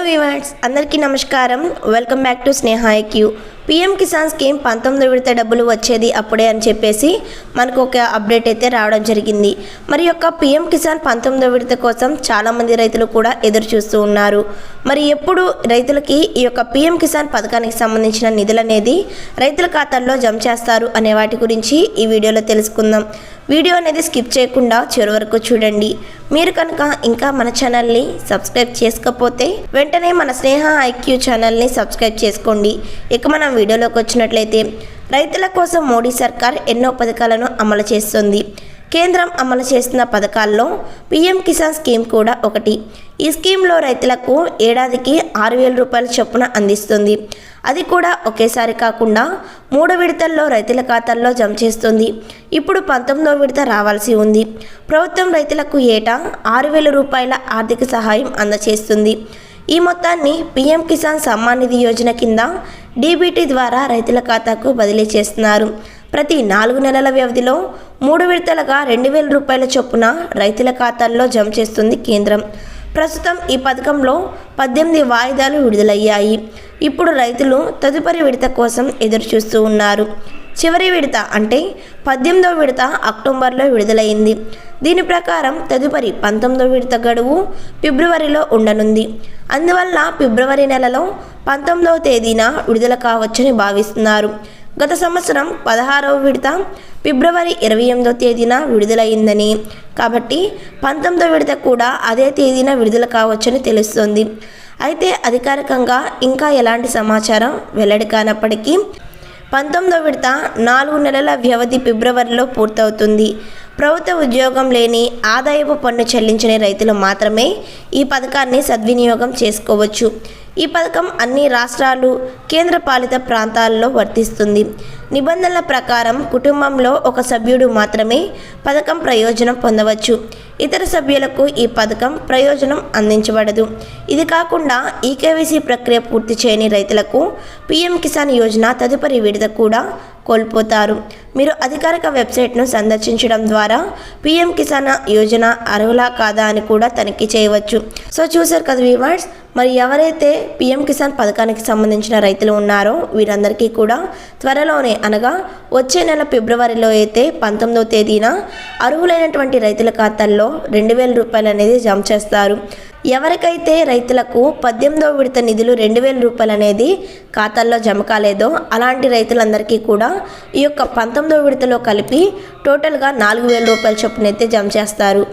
Viewers అందరికీ నమస్కారం. Welcome back to Sneha IQ. PM Kisan scheme 19 విడత డబ్బులు వచ్చేది అప్పుడే అని చెప్పేసి మనకు ఒక అప్డేట్ అయితే రావడం జరిగింది. మరి యొక్క పీఎం కిసాన్ 19 విడత కోసం చాలామంది రైతులు కూడా ఎదురు చూస్తూ ఉన్నారు. మరి ఎప్పుడు రైతులకి ఈ యొక్క పీఎం కిసాన్ పథకానికి సంబంధించిన నిధులు అనేది రైతుల ఖాతాల్లో జమ చేస్తారు అనే వాటి గురించి ఈ వీడియోలో తెలుసుకుందాం. వీడియో అనేది స్కిప్ చేయకుండా చివరి వరకు చూడండి. మీరు కనుక ఇంకా మన ఛానల్ని సబ్స్క్రైబ్ చేసుకోకపోతే వెంటనే మన స్నేహ ఐక్యూ ఛానల్ని సబ్స్క్రైబ్ చేసుకోండి. ఇక మనం వీడియోలోకి వచ్చినట్లయితే రైతుల కోసం మోడీ సర్కార్ ఎన్నో పథకాలను అమలు చేస్తుంది. కేంద్రం అమలు చేస్తున్న పథకాల్లో పీఎం కిసాన్ స్కీమ్ కూడా ఒకటి. ఈ స్కీమ్లో రైతులకు ఏడాదికి 6,000 రూపాయల చొప్పున అందిస్తుంది. అది కూడా ఒకేసారి కాకుండా 3 విడతల్లో రైతుల ఖాతాల్లో జమ చేస్తుంది. ఇప్పుడు 19వ విడత రావాల్సి ఉంది. ప్రభుత్వం రైతులకు ఏటా 6,000 రూపాయల ఆర్థిక సహాయం అందజేస్తుంది. ఈ మొత్తాన్ని పీఎం కిసాన్ సమ్మాన్ నిధి యోజన కింద డీబీటీ ద్వారా రైతుల ఖాతాకు బదిలీ చేస్తున్నారు. ప్రతి 4 నెలల వ్యవధిలో 3 విడతలుగా 2,000 రూపాయల చొప్పున రైతుల ఖాతాల్లో జమ చేస్తుంది కేంద్రం. ప్రస్తుతం ఈ పథకంలో 18 వాయిదాలు విడుదలయ్యాయి. ఇప్పుడు రైతులు తదుపరి విడత కోసం ఎదురు చూస్తూ ఉన్నారు. చివరి విడత అంటే 18వ విడత అక్టోబర్లో విడుదలైంది. దీని ప్రకారం తదుపరి 19వ విడత గడువు ఫిబ్రవరిలో ఉండనుంది. అందువల్ల ఫిబ్రవరి నెలలో 19వ తేదీన విడుదల కావచ్చని భావిస్తున్నారు. గత సంవత్సరం 16వ విడత ఫిబ్రవరి 28వ తేదీన విడుదలైందని, కాబట్టి 19వ విడత కూడా అదే తేదీన విడుదల కావచ్చని తెలుస్తోంది. అయితే అధికారికంగా ఇంకా ఎలాంటి సమాచారం వెల్లడి కానప్పటికీ 19వ విడత 4 నెలల వ్యవధి ఫిబ్రవరిలో పూర్తవుతుంది. ప్రభుత్వ ఉద్యోగం లేని, ఆదాయపు పన్ను చెల్లించని రైతులు మాత్రమే ఈ పథకాన్ని సద్వినియోగం చేసుకోవచ్చు. ఈ పథకం అన్ని రాష్ట్రాలు, కేంద్రపాలిత ప్రాంతాల్లో వర్తిస్తుంది. నిబంధనల ప్రకారం కుటుంబంలో ఒక సభ్యుడు మాత్రమే పథకం ప్రయోజనం పొందవచ్చు. ఇతర సభ్యులకు ఈ పథకం ప్రయోజనం అందించబడదు. ఇది కాకుండా ఈకేవైసీ ప్రక్రియ పూర్తి చేయని రైతులకు పీఎం కిసాన్ యోజన తదుపరి విడత కూడా కోల్పోతారు. మీరు అధికారిక వెబ్సైట్ను సందర్శించడం ద్వారా పీఎం కిసాన్ యోజన అర్హులా కాదా అని కూడా తనిఖీ చేయవచ్చు. సో చూసారు కదా వ్యూవర్స్, మరి ఎవరైతే పీఎం కిసాన్ పథకానికి సంబంధించిన రైతులు ఉన్నారో వీరందరికీ కూడా త్వరలోనే అనగా వచ్చే నెల ఫిబ్రవరిలో అయితే 19వ తేదీన అర్హులైనటువంటి రైతుల ఖాతాల్లో 2,000 రూపాయలు అనేది జమ చేస్తారు. ఎవరికైతే రైతులకు 18వ విడత నిధులు 2,000 రూపాయలు అనేది ఖాతాల్లో జమ కాలేదో అలాంటి రైతులందరికీ కూడా ఈ యొక్క 19వ విడతలో కలిపి టోటల్గా 4,000 రూపాయల చొప్పున అయితే జమ చేస్తారు.